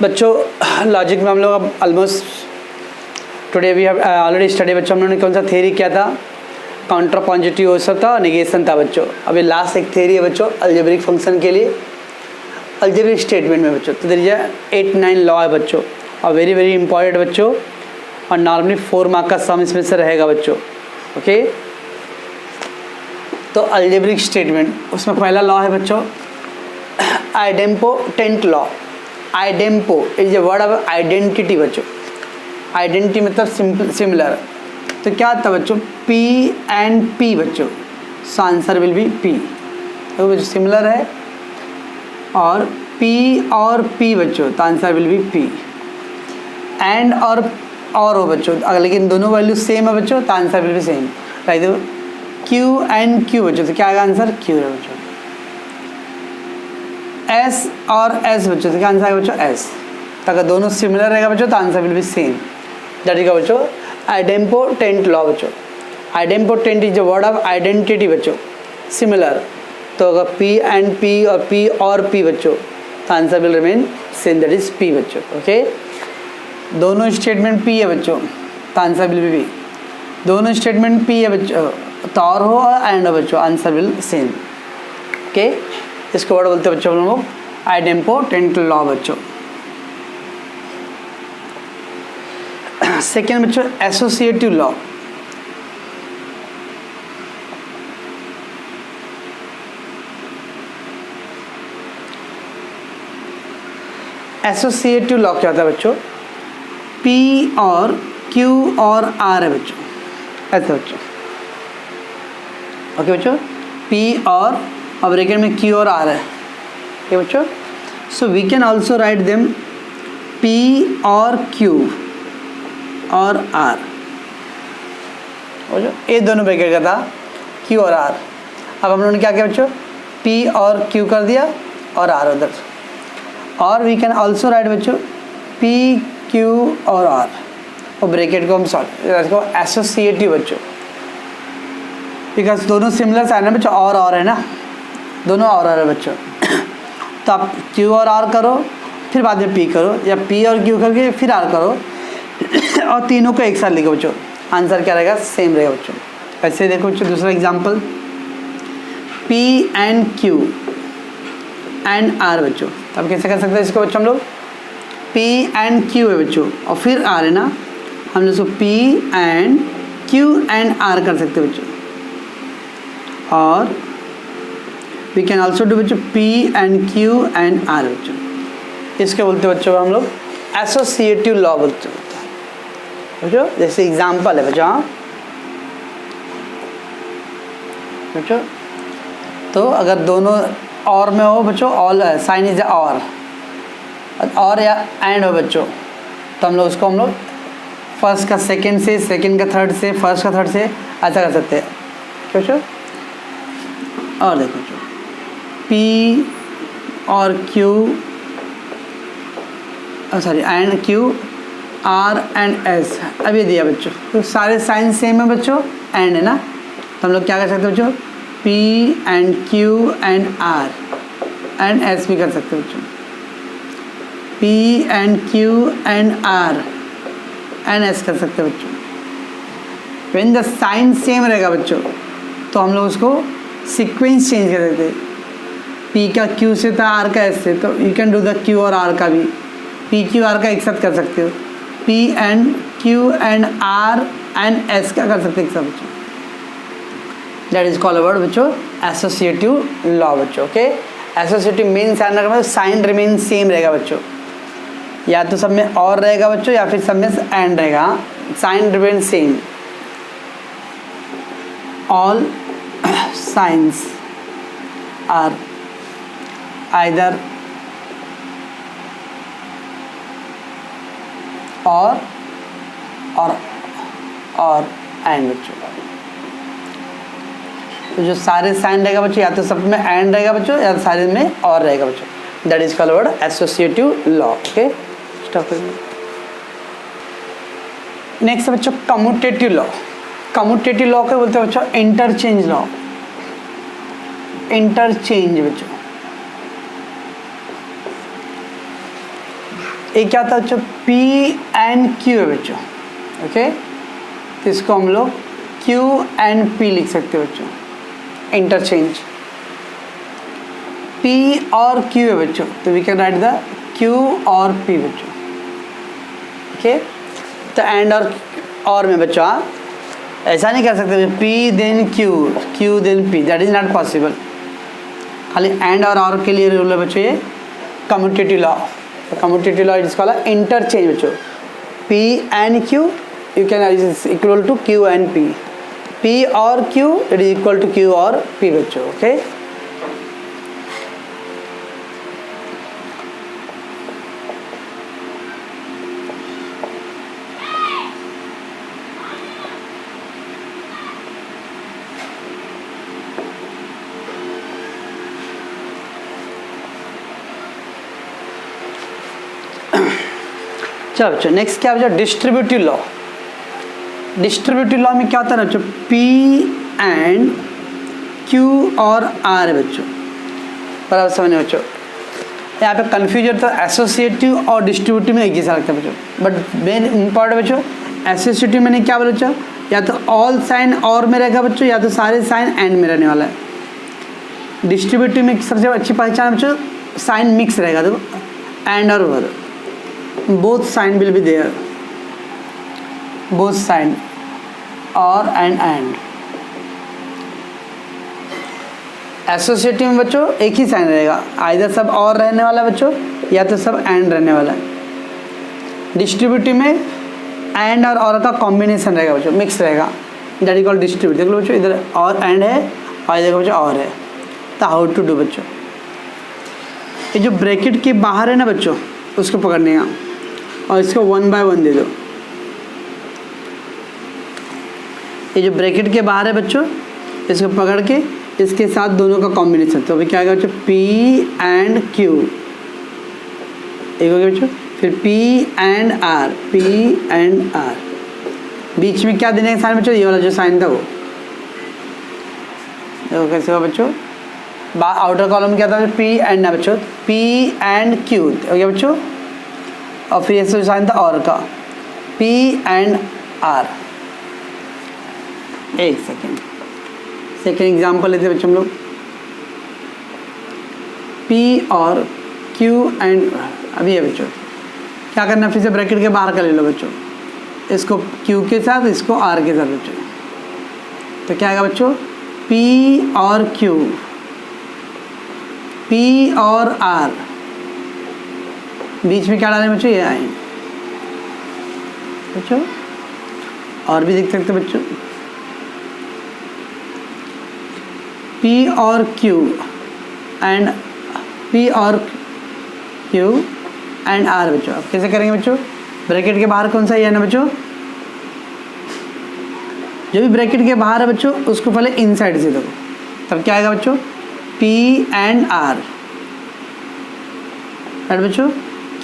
बच्चों लॉजिक में हम लोग अब almost today we have already study बच्चों, हम लोगों ने कौन सा थ्योरी किया था, काउंटर पॉजिटिव हो सकता और निगेशन था बच्चों। अभी लास्ट एक थ्योरी है बच्चों अलजेब्रिक फंक्शन के लिए, अलजेब्रिक स्टेटमेंट में बच्चों। तो देखिए 8-9 लॉ है बच्चों और वेरी वेरी इंपॉर्टेंट बच्चों, और नॉर्मली 4 मार्क का सम इसमें से रहेगा बच्चों। ओके, तो अलजेब्रिक स्टेटमेंट, उसमें पहला लॉ है बच्चों idempotent law. Idempo is a word of identity बच्चों। आइडेंटिटी मतलब सिमिलर, तो क्या था बच्चों P एंड P बच्चों, so answer will be P। तो बच्चों सिमिलर है और P और P बच्चों, तो answer will be P। And और हो बच्चों, अगर लेकिन दोनों वैल्यू सेम है बच्चों, तो answer will B same. Like Q and Q बच्चों, तो क्या आएगा आंसर Q है बच्चों। S और S बच्चों, तो क्या आंसर है बच्चों S। तो अगर दोनों सिमिलर रहेगा बच्चों, तो answer will B same. That is बच्चों आइडेम्पोटेंट लॉ बच्चों। Idempotent is the word of identity बच्चों, सिमिलर। तो अगर P एंड P और P और P बच्चों, तो answer will remain same, that is P बच्चों। ओके, दोनों स्टेटमेंट P है बच्चों, तो आंसर विल बी P। दोनों स्टेटमेंट P है बच्चों, तो और हो और एंड हो बच्चों, आंसर विल सेम। ओके, इसको वर्ड बोलते हैं बच्चों हम लोग आइडेम्पोटेंट लॉ बच्चों। सेकेंड बच्चों एसोसिएटिव लॉ। एसोसिएटिव लॉ क्या होता है बच्चों, P और Q और R है बच्चों, ऐसे बच्चों। ओके बच्चों, P और ब्रैकेट में Q और R है, ओके बच्चों। So we can also write them P or Q और R। ये दोनों ब्रैकेट का था Q और R। अब हम लोगों ने क्या किया बच्चों, P और Q कर दिया और R उधर। और वी कैन ऑल्सो राइट बच्चों P Q और R, और ब्रैकेट को हम सॉल्व को एसोसिएटिव बच्चों, बिकॉज दोनों सिमिलर साइन है बच्चों, और है ना, दोनों और है बच्चों। तो आप Q और R करो, फिर बाद में P करो, या P और Q करके फिर R करो, और तीनों को एक साथ लिखो बच्चों, आंसर क्या रहेगा, सेम रहेगा बच्चों। ऐसे देखो बच्चों दूसरा example, P and Q and R बच्चों। तो अब कैसे कर सकते हैं इसको बच्चों हम लोग, P एंड Q है बच्चों और फिर R है ना, हम लोग इसको P and Q and R कर सकते हैं बच्चों। और वी कैन ऑल्सो डू बच्चों P and Q and R बच्चों। इसके बोलते बच्चों हम लोग एसोसिएटिव लॉ बच्चों। बच्चों जैसे एग्जांपल है बच्चों, बच्चों तो अगर दोनों और में हो बच्चों, ऑल साइन इज और या एंड हो बच्चों, तो हम लोग उसको हम लोग फर्स्ट का सेकंड से, सेकंड का थर्ड से, फर्स्ट का थर्ड से ऐसा कर सकते हैं बच्चों। और देखो बच्चों P or Q sorry and Q R and S, अब ये दिया बच्चों, तो सारे साइन सेम है बच्चों, एंड है ना, तो हम लोग क्या कर सकते हैं बच्चों, P and Q and R and S भी कर सकते हैं बच्चों। P and Q and R and S कर सकते हैं बच्चों। व्हेन द साइन सेम रहेगा बच्चों, तो हम लोग उसको सीक्वेंस चेंज कर देते हैं, P का Q से था, R का S से, तो you can do the Q और R का भी, P Q R का एक साथ कर सकते हो, P and Q and R and S का कर सकते हैं एक साथ बच्चों। दैट इज कॉल्ड वर्ड बच्चों एसोसिएटिव लॉ बच्चों। Okay, associative mean sine remain same रहेगा बच्चों, या तो सब में और रहेगा बच्चों या फिर सब में एंड रहेगा, sign remain same. All signs are either or and बच्चों। तो जो सारे साइन रहेगा बच्चों, या तो सब में एंड रहेगा बच्चों, या सारे में और रहेगा बच्चों। That is called word associative law. Okay, stop. Next बच्चों कम्यूटेटिव लॉ। कम्यूटेटिव लॉ को बोलते हैं बच्चों इंटरचेंज लॉ। इंटरचेंज बच्चों एक क्या था बच्चों, P एंड Q है बच्चों, ओके, तो इसको हम लोग Q एंड P लिख सकते हैं बच्चों, इंटरचेंज। P और Q है बच्चों, तो we can write the Q or P बच्चों, ओके। तो एंड और में बच्चों आप ऐसा नहीं कर सकते P then Q then P, that is not possible. खाली एंड और के लिए रूल है बच्चों ये commutative law. Commutative law is called interchange बच्चों। P and Q you can is equal to Q and P, P or Q it is equal to Q or P बच्चों, okay. चलो बच्चों next क्या बच्चों, distributive law. Distributive law में क्या होता है ना बच्चों, P एंड Q और R है बच्चों, बराबर समझे बच्चों। यहाँ पे कन्फ्यूजन तो एसोसिएटिव और डिस्ट्रीब्यूटिव में एक जैसा लगता है बच्चों, बट मेन इम्पॉर्टेंट बच्चों एसोसिएटिव में नहीं क्या बोले बच्चों, या तो ऑल साइन और में रहेगा बच्चों, या तो सारे साइन एंड में रहने वाला है। डिस्ट्रीब्यूटिव में सबसे अच्छी पहचान बच्चों साइन मिक्स रहेगा, तो एंड और वर, both sign will be there, both sign or and associative में बच्चों एक ही साइन रहेगा, आइदर सब और रहने वाला बच्चों या तो सब एंड रहने वाला है। डिस्ट्रीब्यूटिव में एंड और का कॉम्बिनेशन रहेगा बच्चों, मिक्स रहेगा, दैट इज कॉल्ड डिस्ट्रीब्यूटिव। देख लो बच्चों इधर और एंड है और इधर बच्चों और है, तो हाउ टू डू बच्चों, ये जो ब्रैकेट के बाहर है ना बच्चों उसको पकड़ने का और इसको 1 बाय 1 दे दो। ये जो ब्रैकेट के बाहर है बच्चों इसको पकड़ के इसके साथ दोनों का कॉम्बिनेशन, तो अभी क्या आएगा बच्चों, P एंड Q एक हो गया बच्चों, फिर P and R, P and R, बीच में क्या देने का साइन बच्चों, ये वाला जो साइन था वो, देखो कैसे हुआ बच्चों, आउटर कॉलम क्या था, P एंड ना बच्चों, P एंड Q हो गया बच्चों, और फिर ऐसे साइन था और का, P एंड R। एक सेकेंड एग्जाम्पल लेते हैं बच्चों हम लोग, P और Q एंड, अभी है बच्चों क्या करना, फिर से ब्रैकेट के बाहर का ले लो बच्चों, इसको Q के साथ इसको R के साथ बच्चों, तो क्या आएगा बच्चों, P और Q, P और R, बीच में क्या डालें बच्चों, ये आए बच्चों, और भी देख सकते बच्चों, P or Q and P or Q and R बच्चों। अब कैसे करेंगे बच्चों, ब्रैकेट के बाहर कौन सा ये है ना बच्चों, जो भी ब्रैकेट के बाहर है बच्चों उसको पहले इनसाइड से दो, तब क्या आएगा बच्चों, P एंड R, राइट बच्चों,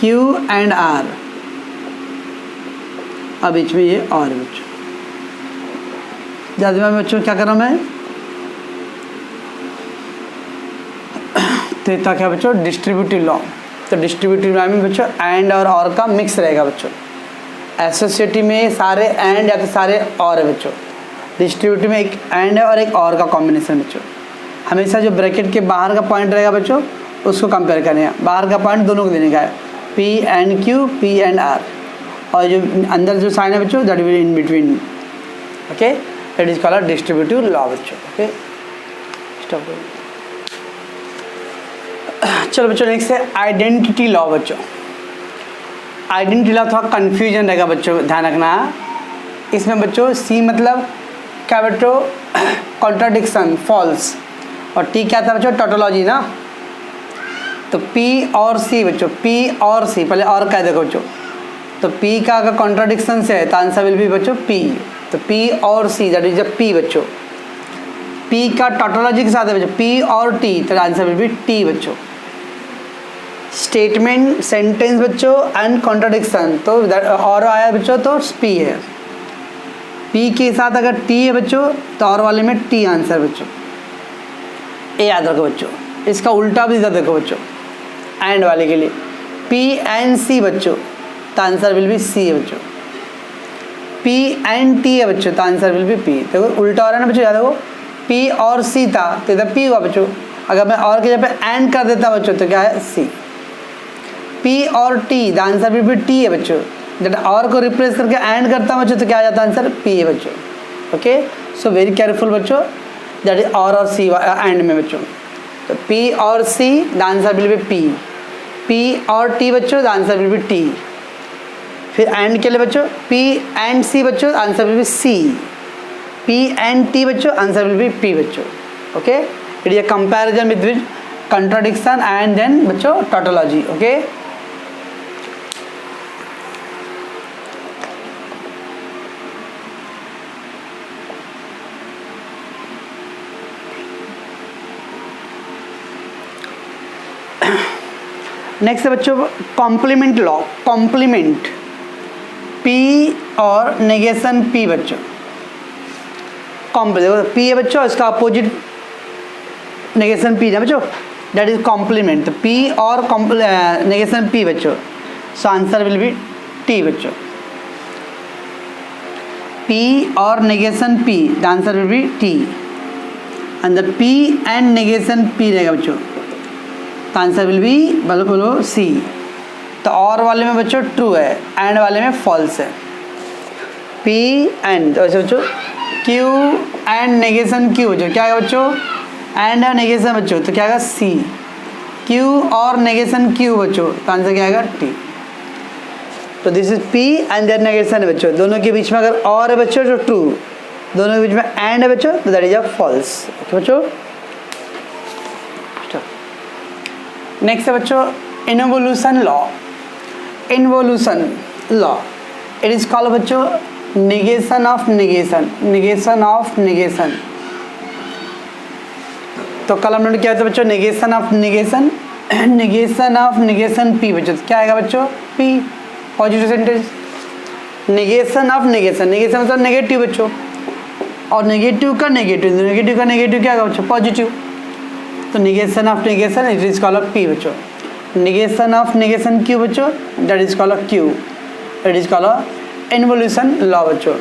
Q एंड R, अब बीच में ये और बच्चों। ज़्यादा में बच्चों क्या कर रहा हूँ मैं, तो था क्या बच्चों, डिस्ट्रीब्यूटिव लॉ। तो डिस्ट्रीब्यूटिव लॉ में बच्चों एंड और का मिक्स रहेगा बच्चों, एसोसिएटिव में सारे एंड या तो सारे और है बच्चों, डिस्ट्रीब्यूटिव में एक एंड है और एक और का कॉम्बिनेशन बच्चों। हमेशा जो ब्रैकेट के बाहर का पॉइंट रहेगा बच्चों उसको कंपेयर करने का, बाहर का पॉइंट दोनों को देने का है, P and Q, P and R, और जो अंदर जो साइन है बच्चों that will in between, okay, that is called distributive law बच्चों, ओके। स्टॉप करो। चलो बच्चों नेक्स्ट है आइडेंटिटी लॉ बच्चों। आइडेंटिटी लॉ थोड़ा कन्फ्यूजन रहेगा बच्चों, ध्यान रखना। इसमें बच्चों C मतलब क्या बच्चों, कॉन्ट्राडिक्शन, फॉल्स, और T क्या था बच्चों, टोटोलॉजी ना। तो P और C बच्चों, P और C, पहले और कह देखो बच्चों, तो P का अगर कॉन्ट्राडिक्शन से है तो आंसर विल भी बच्चों P, तो P or C that is P बच्चों। P का टोटोलॉजी के साथ है बच्चों P और T, तो आंसर विल बी T बच्चों। स्टेटमेंट, सेंटेंस बच्चों एंड कॉन्ट्राडिक्शन, तो और आया बच्चों तो P है। P के साथ अगर T है बच्चों तो और वाले में T आंसर बच्चों, ये याद रखो बच्चों। इसका उल्टा भी देखो बच्चों, एंड वाले के लिए P and C बच्चों, तो आंसर विल बी सी है बच्चों। P and T है बच्चों, तो आंसर विल बी P। देखो उल्टा हो रहा है ना बच्चों, याद रखो P और C था तो इधर P हुआ बच्चों। अगर मैं और के जगह पे एंड कर देता बच्चों तो क्या है C। P or T, the answer will be T है बच्चों। जब और को रिप्लेस करके एंड करता हूँ बच्चों तो क्या आ जाता है आंसर P है बच्चों। ओके, सो वेरी केयरफुल बच्चों, that is or C and में बच्चों। तो P or C, the answer will be P। P or T बच्चों, the answer will be T। फिर एंड के लिए बच्चों P एंड C बच्चों, answer will be C। P and T बच्चों, आंसर विल बी P बच्चों। Okay, it is a comparison with contradiction and then बच्चों tautology. Okay, next है बच्चों कॉम्प्लीमेंट लॉ। कॉम्प्लीमेंट P और नेगेशन P बच्चों। Complement P है बच्चों, इसका अपोजिट नेगेशन P है बच्चों, दैट इज कॉम्प्लीमेंट। P और नेगेशन P बच्चों, so answer will be T बच्चों। P और negation P, the answer will be T। अंदर P एंड नेगेशन P रहेगा बच्चों, तो आंसर विल बी बोलो C। तो और वाले में बच्चों ट्रू है, एंड वाले में फॉल्स है। P एंड तो बच्चों Q एंड नेगेशन Q बच्चों, क्या है बच्चों एंड और नेगेशन बच्चों, तो क्या आएगा C। Q or negation Q बच्चों, तो आंसर क्या आएगा T। तो this is P and their negation है बच्चों। दोनों के बीच में अगर और है बच्चों तो ट्रू, दोनों के बीच में एंड है बच्चों तो that is a false. Okay बच्चों, नेक्स्ट है बच्चों involution law. Involution law, it is called बच्चों negation of negation. Negation of negation, तो कल हम लोगों ने क्या था बच्चों negation of negation. Negation of negation P बच्चों, क्या आएगा बच्चों P, positive sentence. Negation of negation, negation मतलब नेगेटिव बच्चों, और नेगेटिव का नेगेटिव, नेगेटिव का नेगेटिव क्या आएगा बच्चों पॉजिटिव। तो negation of negation it is called P बच्चों। नेगेशन ऑफ नेगेशन Q बच्चों, that is called Q। It is called involution law बच्चों।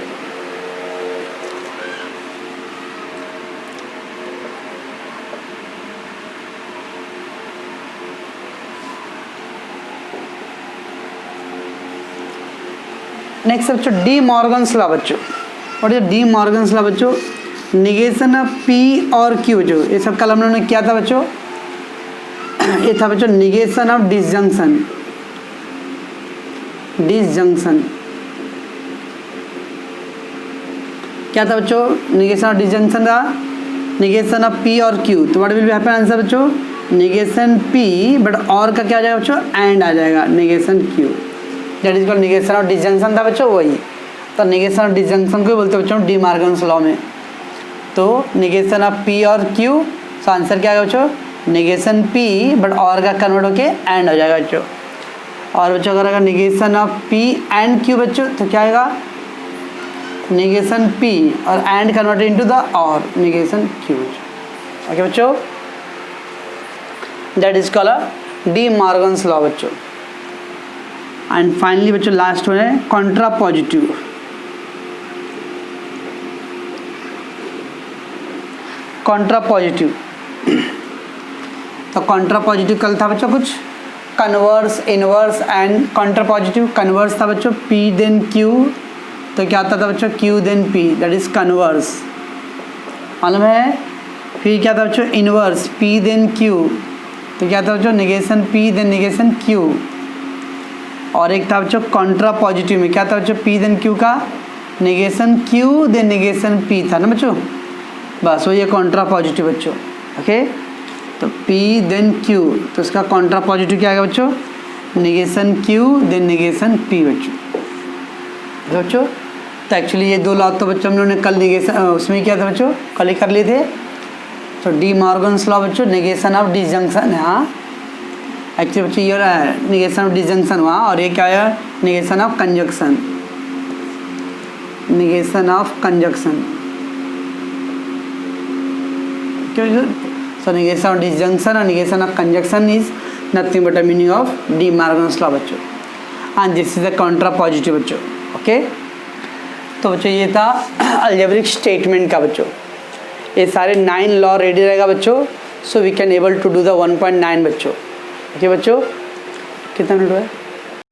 नेक्स्ट बच्चों डी मॉर्गन्स लॉ बच्चों। और ये डी मॉर्गन्स लॉ बच्चों, negation of P or Q बच्चों, ये सब कल हम लोगों ने किया था बच्चों। ये था बच्चों नेगेशन ऑफ डिसजंक्शन। डिसजंक्शन क्या था बच्चों, नेगेशन ऑफ डिसजंक्शन था negation of P or Q। तो what will be happen answer बच्चों नेगेशन P, बट और का क्या आ जाएगा बच्चों एंड आ जाएगा negation Q, that is called negation of disjunction था बच्चों वही। तो नेगेशन ऑफ डिसजंक्शन को बोलते हैं बच्चों डी मॉर्गन्स लॉ में। तो negation of P or Q, तो आंसर क्या आएगा बच्चों नेगेशन P, बट और का कन्वर्ट होके एंड हो जाएगा बच्चों। और बच्चों अगर negation of P and Q बच्चों तो क्या आएगा नेगेशन P और एंड कन्वर्ट इनटू द और नेगेशन Q। ओके बच्चों, that is called D Morgan's law बच्चों। एंड फाइनली बच्चों लास्ट वन है कॉन्ट्रा पॉजिटिव। कॉन्ट्रा पॉजिटिव, तो कॉन्ट्रा पॉजिटिव कल था बच्चों कुछ converse, inverse and Contra positive. Converse था बच्चों P देन Q, तो क्या आता था बच्चों Q then P, that is converse मालूम है। फिर क्या था बच्चों इनवर्स P देन Q, तो क्या था बच्चों negation P then negation Q। और एक था बच्चों कॉन्ट्रा पॉजिटिव में क्या था बच्चों P देन Q का negation Q then negation P था ना बच्चों, बस वही है कॉन्ट्रा पॉजिटिव बच्चों। ओके, तो P देन Q, तो इसका कॉन्ट्रा पॉजिटिव क्या आएगा बच्चों negation Q then negation P बच्चों। तो एक्चुअली ये दो लॉ तो बच्चों हम लोगों ने कल नेगेशन उसमें क्या था बच्चों कल ही कर लिए थे। तो डी मॉर्गन्स लॉ बच्चों नेगेशन ऑफ डिसजंक्शन है, हाँ एक्चुअली बच्चों ये नेगेशन ऑफ डिसजंक्शन हुआ, और ये क्या है negation of conjunction. Negation of conjunction, so negation of disjunction and negation of conjunction is nothing but a meaning of De Morgan's law बच्चों। And this is the contrapositive बच्चों। Okay, तो बच्चों ये था अलजेब्रिक स्टेटमेंट का बच्चों। ये सारे 9 लॉ रेडी रहेगा बच्चों, so we can able to do the 1.9 बच्चों। ओके बच्चों, कितना मिनट हुआ है?